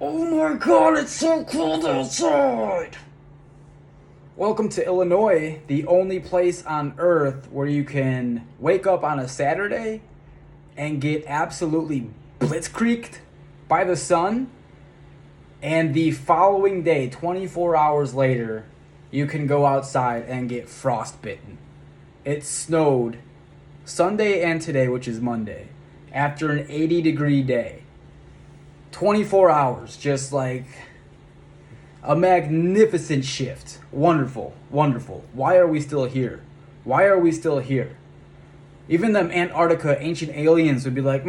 Oh my god, it's so cold outside! Welcome to Illinois, the only place on earth where you can wake up on a Saturday and get absolutely blitzkrieged by the sun, and the following day, 24 hours later, you can go outside and get frostbitten. It snowed Sunday and today, which is Monday, after an 80-degree day. 24 hours, just like a magnificent shift. Wonderful, wonderful. Why are we still here? Why are we still here? Even them Antarctica ancient aliens would be like,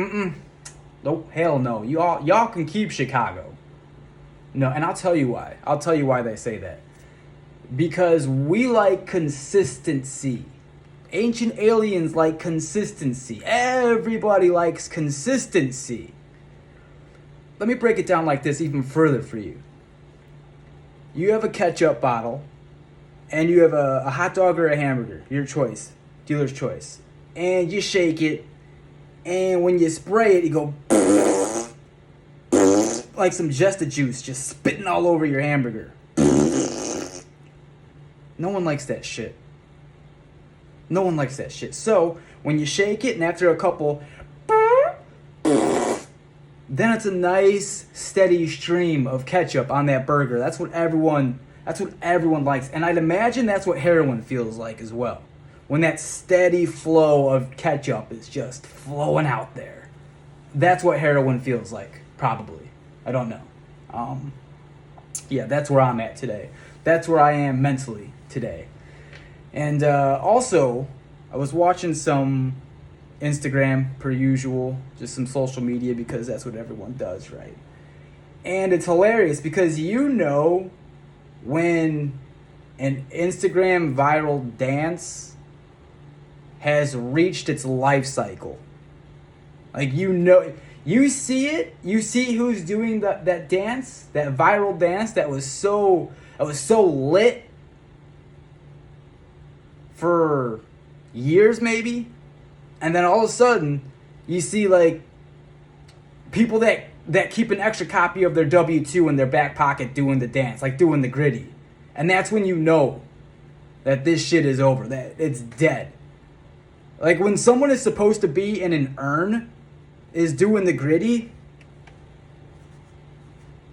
nope, hell no. Y'all can keep Chicago. No, and I'll tell you why. I'll tell you why they say that. Because we like consistency. Ancient aliens like consistency. Everybody likes consistency. Let me break it down like this even further for you. You have a ketchup bottle, and you have a hot dog or a hamburger, your choice, dealer's choice. And you shake it, and when you spray it, you go like some Jesta juice, just spitting all over your hamburger. No one likes that shit. No one likes that shit. So, when you shake it, and after a couple, then it's a nice steady stream of ketchup on that burger. That's what everyone likes. And I'd imagine that's what heroin feels like as well. When that steady flow of ketchup is just flowing out there. That's what heroin feels like, probably. I don't know. Yeah, that's where I'm at today. That's where I am mentally today. And also, I was watching some Instagram per usual, just some social media because that's what everyone does, right? And it's hilarious because when an Instagram viral dance has reached its life cycle. Like you see it, you see who's doing that dance, that viral dance that was so lit for years maybe. And then all of a sudden, you see like people that keep an extra copy of their W-2 in their back pocket doing the dance, like doing the gritty. And that's when you know that this shit is over, that it's dead. Like when someone is supposed to be in an urn is doing the gritty,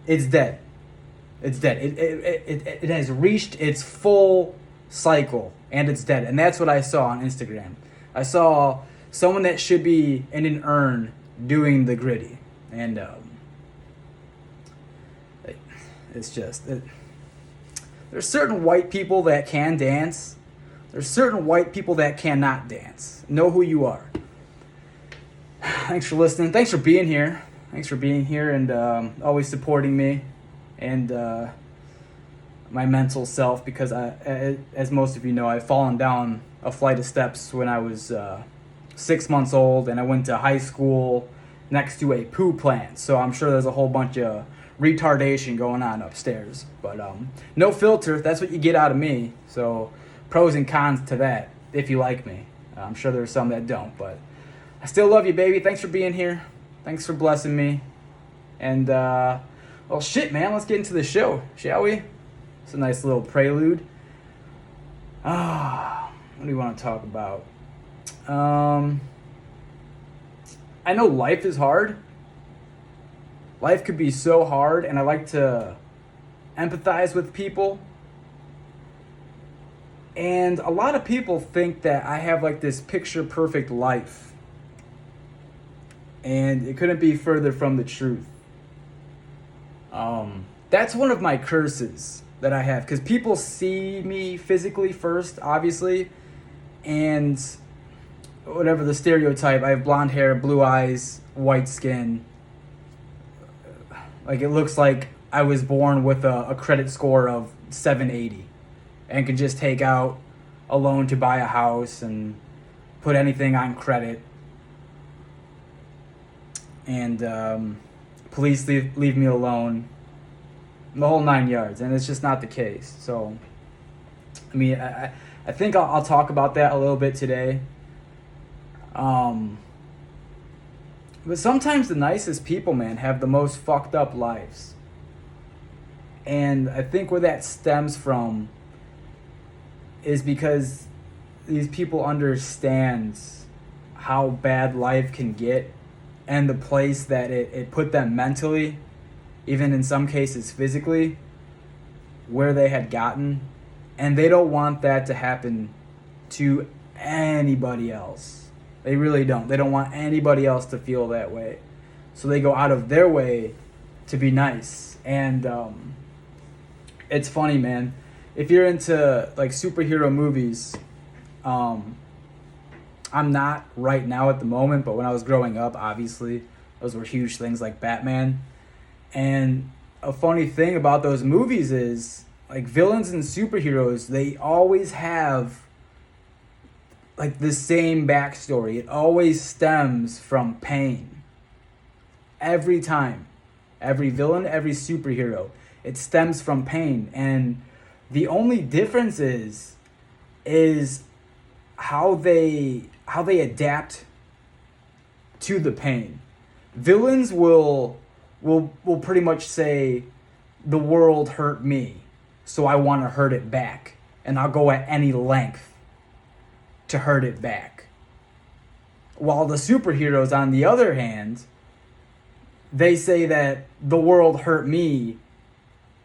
it's dead. It's dead. It has reached its full cycle and it's dead. And that's what I saw on Instagram. I saw someone that should be in an urn doing the gritty. And it's just... there's certain white people that can dance. There's certain white people that cannot dance. Know who you are. Thanks for listening. Thanks for being here. Thanks for being here and always supporting me and my mental self, because as most of you know, I've fallen down a flight of steps when I was 6 months old, and I went to high school next to a poo plant. So I'm sure there's a whole bunch of retardation going on upstairs. But no filter, that's what you get out of me. So pros and cons to that, if you like me. I'm sure there's some that don't, but I still love you, baby. Thanks for being here. Thanks for blessing me. And, well, shit, man, let's get into the show, shall we? It's a nice little prelude. What do you want to talk about? I know life is hard. Life could be so hard, and I like to empathize with people. And a lot of people think that I have like this picture-perfect life. And it couldn't be further from the truth. That's one of my curses that I have, because people see me physically first, obviously, and whatever the stereotype, I have blonde hair, blue eyes, white skin. Like it looks like I was born with a credit score of 780 and could just take out a loan to buy a house and put anything on credit. And police leave me alone. The whole 9 yards, and it's just not the case. So, I mean, I think I'll talk about that a little bit today. But sometimes the nicest people, man, have the most fucked up lives. And I think where that stems from is because these people understand how bad life can get and the place that it put them mentally, even in some cases physically, where they had gotten. And they don't want that to happen to anybody else. They really don't. They don't want anybody else to feel that way. So they go out of their way to be nice. And it's funny, man. If you're into like superhero movies, I'm not right now at the moment, but when I was growing up, obviously, those were huge things like Batman. And a funny thing about those movies is, like, villains and superheroes, they always have like the same backstory. It always stems from pain. Every time. Every villain, every superhero, it stems from pain. And the only difference is how they adapt to the pain. Villains will pretty much say, the world hurt me, so I want to hurt it back, and I'll go at any length to hurt it back. While the superheroes, on the other hand, they say that the world hurt me,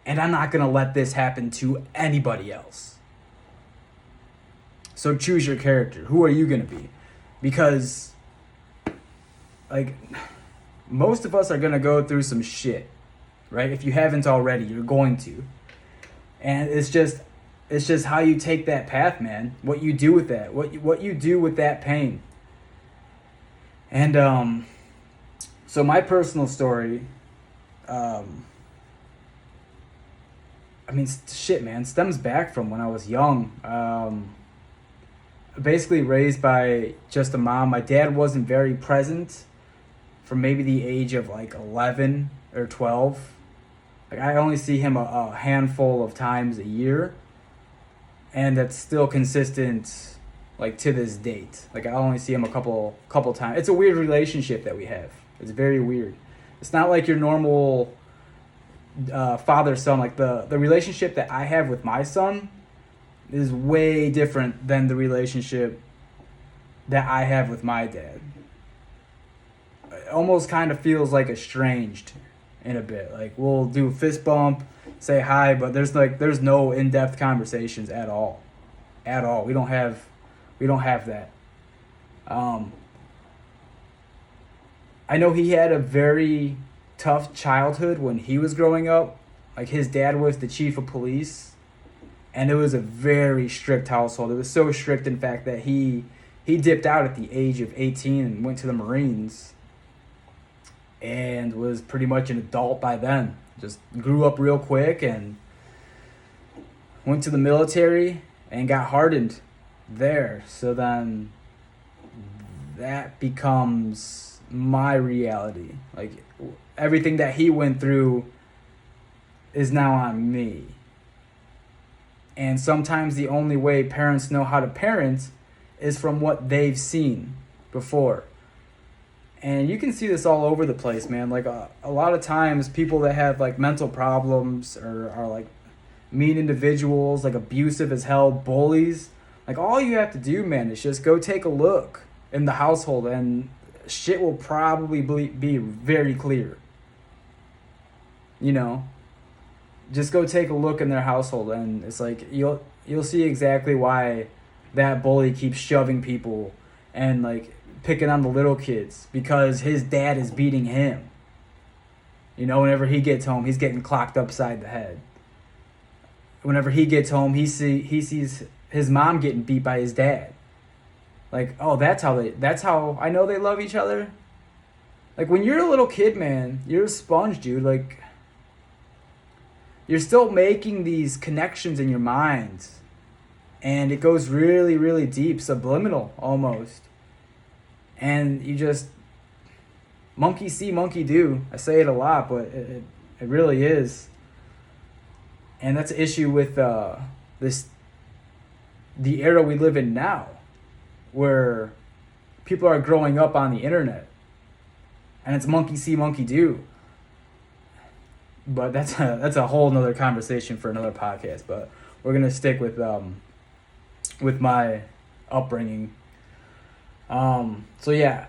and I'm not going to let this happen to anybody else. So choose your character. Who are you going to be? Because, like, most of us are going to go through some shit, right? If you haven't already, you're going to. And it's just how you take that path, man. What you do with that. What you do with that pain. And so my personal story, I mean, shit, man, stems back from when I was young. Basically raised by just a mom. My dad wasn't very present from maybe the age of like 11 or 12. Like, I only see him a handful of times a year, and that's still consistent, like, to this date. Like, I only see him a couple times. It's a weird relationship that we have. It's very weird. It's not like your normal father-son. Like, the relationship that I have with my son is way different than the relationship that I have with my dad. It almost kind of feels like estranged in a bit. Like, we'll do a fist bump, say hi, but there's no in-depth conversations at all. At all. We don't have that. I know he had a very tough childhood when he was growing up. Like, his dad was the chief of police, and it was a very strict household. It was so strict, in fact, that he dipped out at the age of 18 and went to the Marines, and was pretty much an adult by then. Just grew up real quick and went to the military and got hardened there. So then that becomes my reality. Like, everything that he went through is now on me. And sometimes the only way parents know how to parent is from what they've seen before. And you can see this all over the place, man. Like, a lot of times people that have like mental problems or are like mean individuals, like abusive as hell, bullies, like, all you have to do, man, is just go take a look in the household and shit will probably be very clear. You know? Just go take a look in their household, and it's like you'll see exactly why that bully keeps shoving people and like picking on the little kids, because his dad is beating him. You know, whenever he gets home, he's getting clocked upside the head. Whenever he gets home, he sees his mom getting beat by his dad. Like, oh, that's how I know they love each other. Like, when you're a little kid, man, you're a sponge, dude. Like, you're still making these connections in your mind, and it goes really, really deep, subliminal almost. And you just, monkey see, monkey do. I say it a lot, but it really is. And that's an issue with the era we live in now, where people are growing up on the internet, and it's monkey see, monkey do. but that's a whole nother conversation for another podcast. But we're gonna stick with my upbringing. So yeah,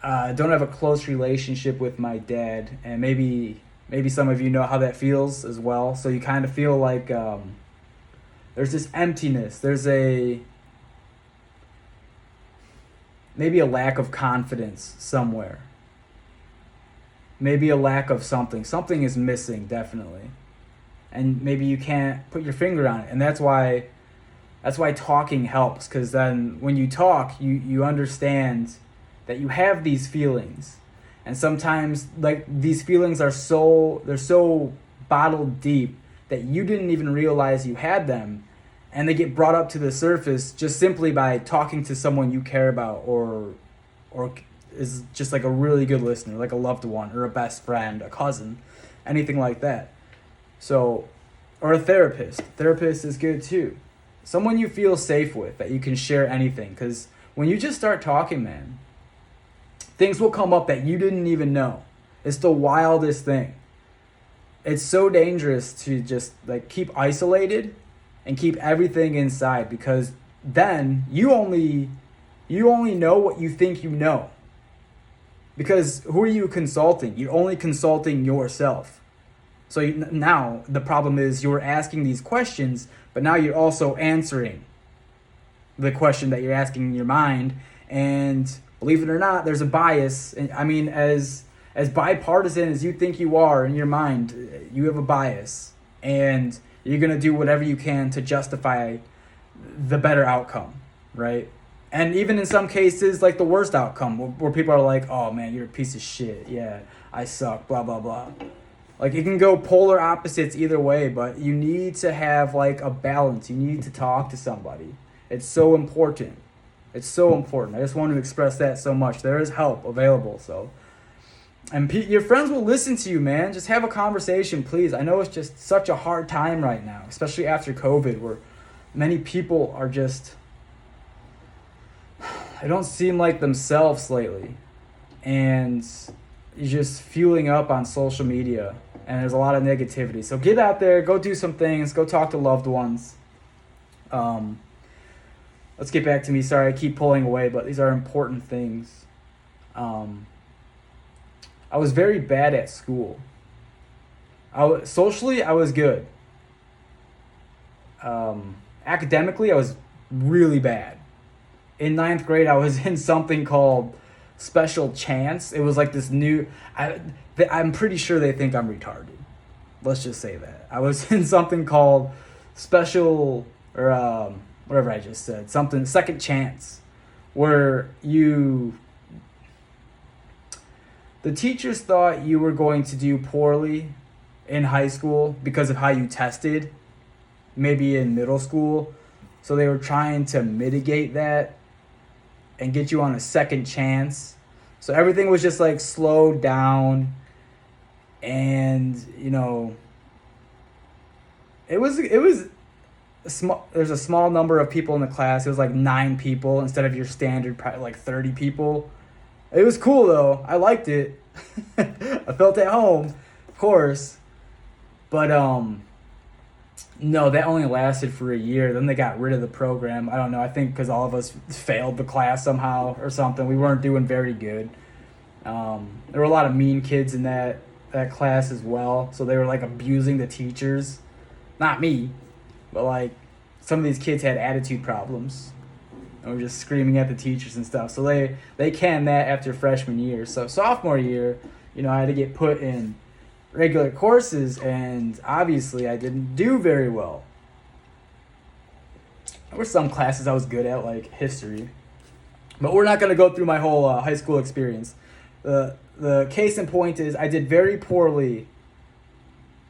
I don't have a close relationship with my dad, and maybe some of you know how that feels as well. So you kind of feel like there's this emptiness. There's maybe a lack of confidence somewhere. Maybe a lack of something. Something is missing, definitely. And maybe you can't put your finger on it. And that's why talking helps, because then when you talk, you understand that you have these feelings. And sometimes like these feelings they're so bottled deep that you didn't even realize you had them, and they get brought up to the surface just simply by talking to someone you care about, or is just like a really good listener, like a loved one or a best friend, a cousin, anything like that. So, or a therapist. Therapist is good too. Someone you feel safe with, that you can share anything. Because when you just start talking, man, things will come up that you didn't even know. It's the wildest thing. It's so dangerous to just like keep isolated and keep everything inside, because then you only know what you think you know. Because who are you consulting? You're only consulting yourself. So now the problem is you're asking these questions, but now you're also answering the question that you're asking in your mind. And believe it or not, there's a bias. And I mean, as bipartisan as you think you are in your mind, you have a bias. And you're going to do whatever you can to justify the better outcome, right? And even in some cases, like the worst outcome, where people are like, oh man, you're a piece of shit. Yeah, I suck, blah, blah, blah. Like, it can go polar opposites either way, but you need to have like a balance. You need to talk to somebody. It's so important. It's so important. I just want to express that so much. There is help available, so. And your friends will listen to you, man. Just have a conversation, please. I know it's just such a hard time right now, especially after COVID, where many people are just, they don't seem like themselves lately. And you're just fueling up on social media, and there's a lot of negativity. So get out there, go do some things, go talk to loved ones. Let's get back to me. Sorry, I keep pulling away, but these are important things. I was very bad at school. Socially, I was good. Academically, I was really bad. In 9th grade, I was in something called Special Chance. It was like this new... I'm pretty sure they think I'm retarded. Let's just say that. I was in something called Special... or whatever I just said. Something... Second Chance. Where you... The teachers thought you were going to do poorly in high school because of how you tested, maybe in middle school. So they were trying to mitigate that and get you on a second chance. So everything was just like slowed down, and you know, it was a small. There's a small number of people in the class. It was like 9 people instead of your standard like 30 people. It was cool though. I liked it. I felt at home, of course. But no, that only lasted for a year. Then they got rid of the program. I don't know. I think because all of us failed the class somehow or something. We weren't doing very good. There were a lot of mean kids in that class as well. So they were like abusing the teachers. Not me, but like some of these kids had attitude problems. And were just screaming at the teachers and stuff. So they canned that after freshman year. So sophomore year, you know, I had to get put in regular courses, and obviously I didn't do very well. There were some classes I was good at, like history. But we're not going to go through my whole high school experience. The case in point is I did very poorly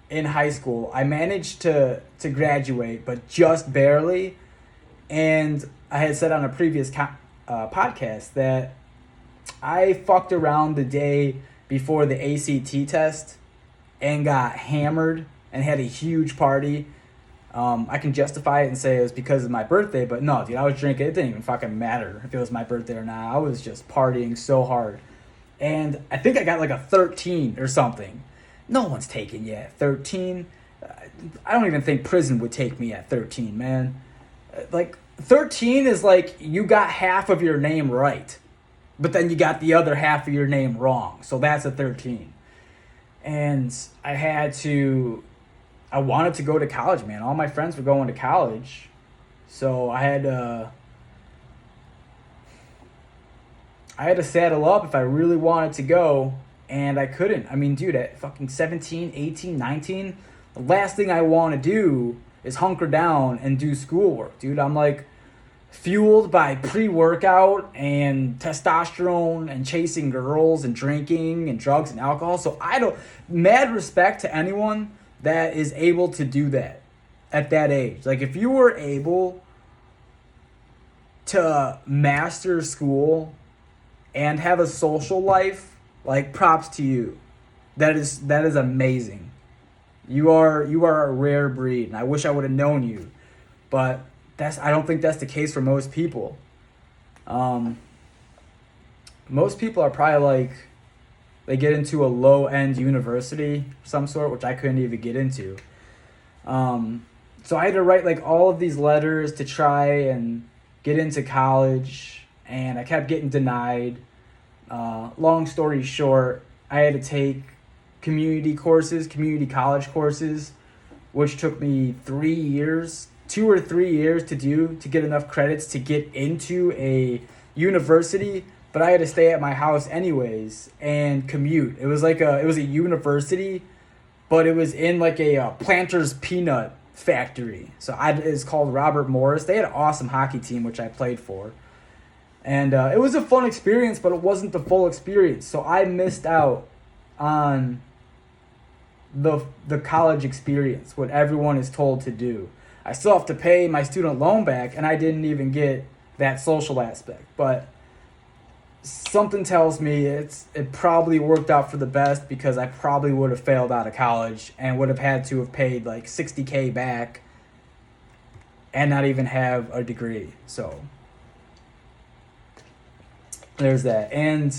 in high school. I managed to graduate, but just barely. And I had said on a previous podcast that I fucked around the day before the ACT test and got hammered and had a huge party. I can justify it and say it was because of my birthday, but no, dude, I was drinking. It didn't even fucking matter if it was my birthday or not. I was just partying so hard. And I think I got like a 13 or something. No one's taking you at 13. I don't even think prison would take me at 13, man. Like, 13 is like you got half of your name right, but then you got the other half of your name wrong. So that's a 13. And I wanted to go to college, man. All my friends were going to college. So I had to saddle up if I really wanted to go, and I couldn't. I mean, dude, at fucking 17, 18, 19, the last thing I want to do is hunker down and do schoolwork, dude. I'm like fueled by pre-workout and testosterone and chasing girls and drinking and drugs and alcohol. So I don't, mad respect to anyone that is able to do that at that age. Like, if you were able to master school and have a social life, like, props to you. That is amazing. You are a rare breed, and I wish I would have known you, but I don't think that's the case for most people. Most people are probably like, they get into a low end university of some sort, which I couldn't even get into. So I had to write like all of these letters to try and get into college, and I kept getting denied. Long story short, I had to take community college courses, which took me 3 years, 2 or 3 years to do, to get enough credits to get into a university. But I had to stay at my house anyways and commute. It was a university, but it was in like a Planters peanut factory. So it's called Robert Morris. They had an awesome hockey team, which I played for. And it was a fun experience, but it wasn't the full experience. So I missed out on the college experience, what everyone is told to do. I still have to pay my student loan back, and I didn't even get that social aspect. But something tells me it probably worked out for the best, because I probably would have failed out of college and would have had to have paid like $60K back and not even have a degree. So there's that. And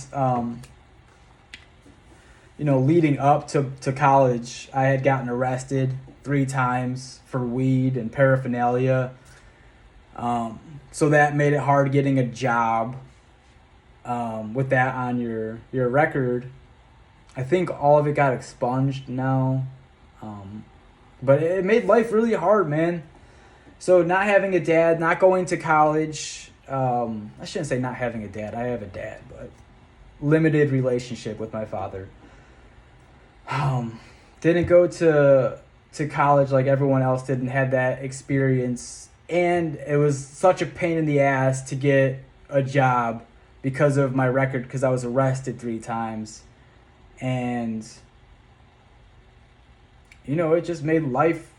leading up to college, I had gotten arrested 3 times for weed and paraphernalia. So that made it hard getting a job. With that on your record. I think all of it got expunged now. But it made life really hard, man. So not having a dad, not going to college. I shouldn't say not having a dad. I have a dad, but limited relationship with my father. Didn't go to college like everyone else did, and had that experience. And it was such a pain in the ass to get a job because of my record, because I was arrested 3 times. And it just made life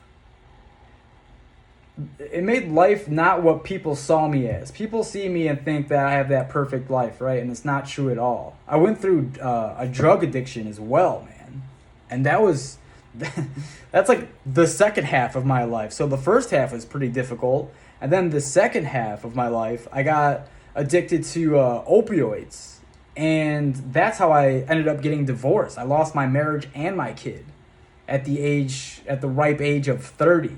not what people saw me as. People see me and think that I have that perfect life, right? And it's not true at all. I went through a drug addiction as well, man. And that's like the second half of my life. So the first half was pretty difficult. And then the second half of my life, I got addicted to opioids. And that's how I ended up getting divorced. I lost my marriage and my kid at the ripe age of 30.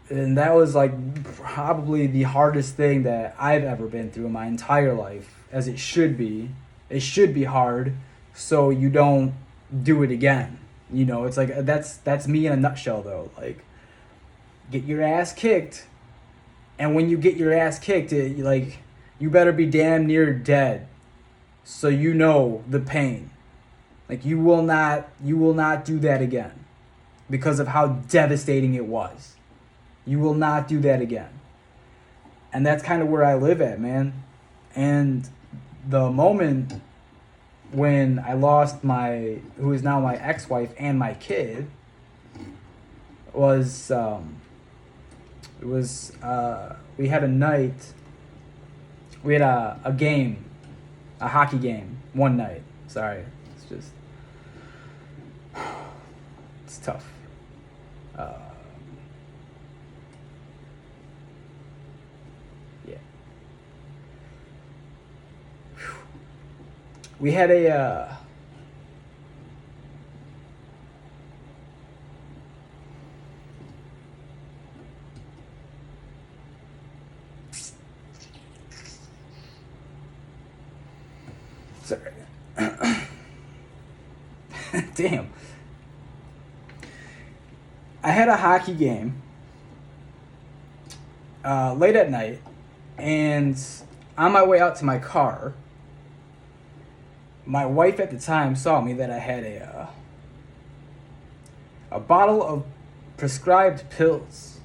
And that was like probably the hardest thing that I've ever been through in my entire life, as it should be. It should be hard, so you don't do it again. It's like that's me in a nutshell, though. Like, get your ass kicked, and when you get your ass kicked, you better be damn near dead, so the pain. Like, you will not do that again, because of how devastating it was. You will not do that again. And that's kind of where I live at, man. And the moment when I lost who is now my ex-wife, and my kid, was, we had a night, we had a game, a hockey game, one night. Sorry, it's tough. We had Sorry. Damn. I had a hockey game late at night, and on my way out to my car, my wife at the time saw me that I had a bottle of prescribed pills.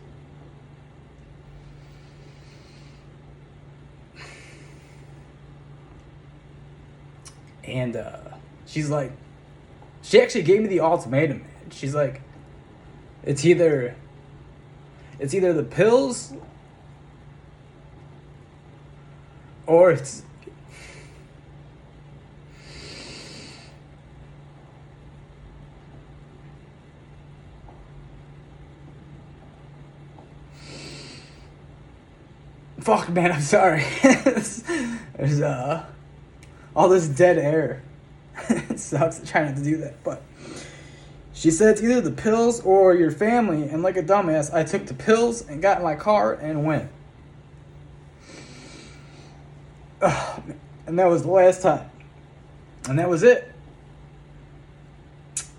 And she's like, she actually gave me the ultimatum, man. She's like, it's either the pills or it's fuck, man, I'm sorry. There's all this dead air. It sucks trying not to do that, but she said it's either the pills or your family, and like a dumbass, I took the pills and got in my car and went. Ugh, and that was the last time. And that was it.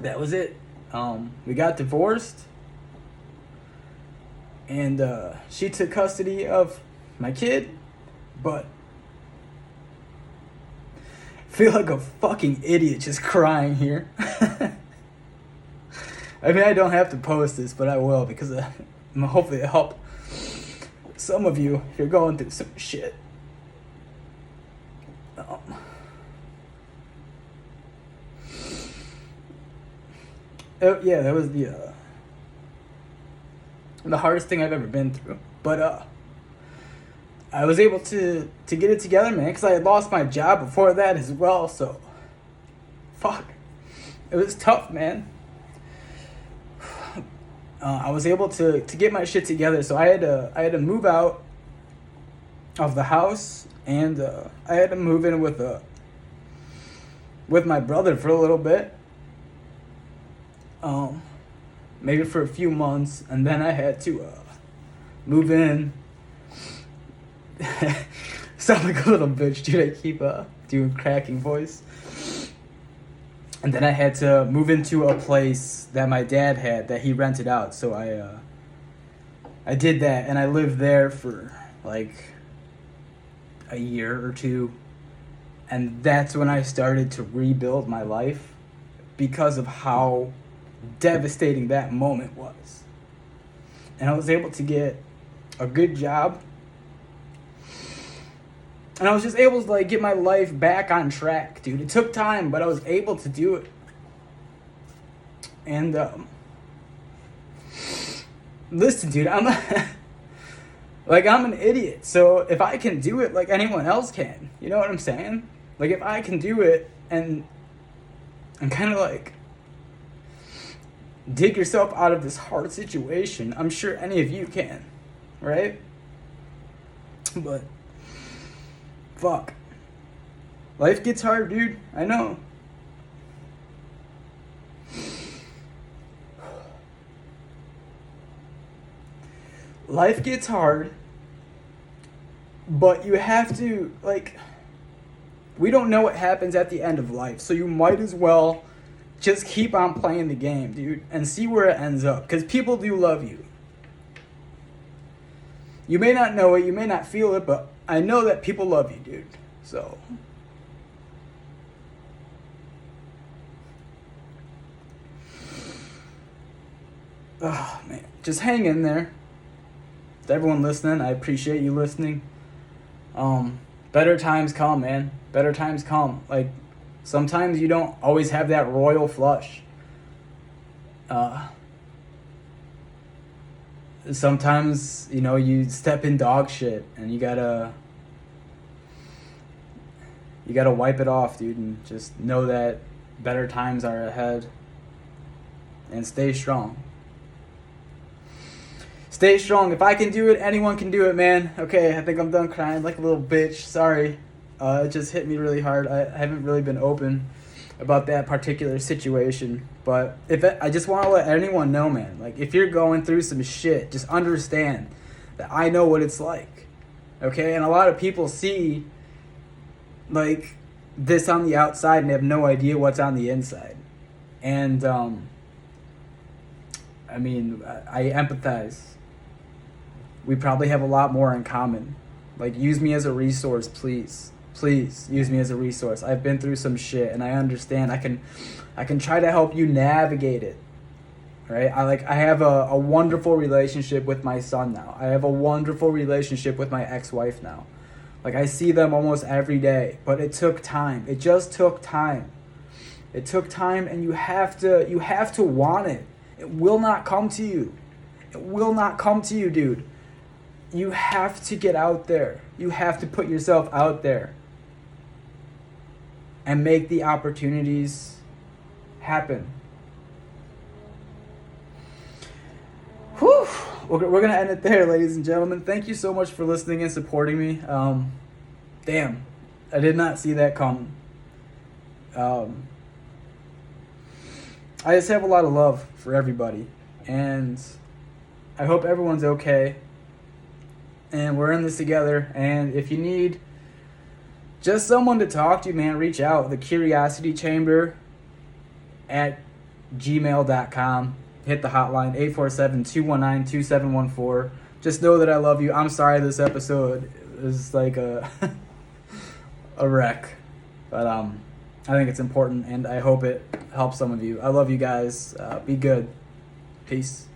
That was it. We got divorced, and she took custody of my kid, but I feel like a fucking idiot just crying here. I mean, I don't have to post this, but I will, because hopefully it'll help some of you if you're going through some shit. Yeah, that was the hardest thing I've ever been through. But I was able to get it together, man, because I had lost my job before that as well. So, fuck, it was tough, man. I was able to get my shit together, so I had to move out of the house, and I had to move in with my brother for a little bit, maybe for a few months, and then I had to move in. Sound like a little bitch, dude. I keep doing cracking voice. And then I had to move into a place that my dad had that he rented out. So I did that, and I lived there for like a year or two. And that's when I started to rebuild my life, because of how devastating that moment was. And I was able to get a good job. And I was just able to like get my life back on track, dude. It took time, but I was able to do it. And listen, dude, I'm an idiot. So if I can do it, like anyone else can. You know what I'm saying? Like if I can do it and kind of like dig yourself out of this hard situation, I'm sure any of you can, right? But fuck. Life gets hard, dude. I know. Life gets hard, but you have to, like, we don't know what happens at the end of life, so you might as well just keep on playing the game, dude, and see where it ends up, because people do love you. You may not know it, you may not feel it, but I know that people love you, dude. So, oh man, just hang in there. To everyone listening, I appreciate you listening. Better times come, man. Better times come. Like, sometimes you don't always have that royal flush. Sometimes, you know, you step in dog shit and you gotta wipe it off, dude, and just know that better times are ahead. And stay strong. Stay strong. If I can do it, anyone can do it, man. Okay, I think I'm done crying like a little bitch. Sorry. It just hit me really hard. I haven't really been open about that particular situation. But I just want to let anyone know, man. Like, if you're going through some shit, just understand that I know what it's like. Okay? And a lot of people see, like, this on the outside and have no idea what's on the inside. And I mean, I empathize. We probably have a lot more in common. Like, use me as a resource, please. Please use me as a resource. I've been through some shit and I understand. I can try to help you navigate it. Right? I have a wonderful relationship with my son now. I have a wonderful relationship with my ex-wife now. Like, I see them almost every day, but it took time. It just took time. It took time, and you have to want it. It will not come to you. It will not come to you, dude. You have to get out there. You have to put yourself out there and make the opportunities happen. Whew. We're going to end it there, ladies and gentlemen. Thank you so much for listening and supporting me. Damn, I did not see that coming. I just have a lot of love for everybody, and I hope everyone's okay, and we're in this together. And if you need just someone to talk to, man, reach out. The Curiosity Chamber at gmail.com. Hit the hotline, 847-219-2714. Just know that I love you. I'm sorry this episode is like a wreck, but I think it's important, and I hope it helps some of you. I love you guys. Be good. Peace.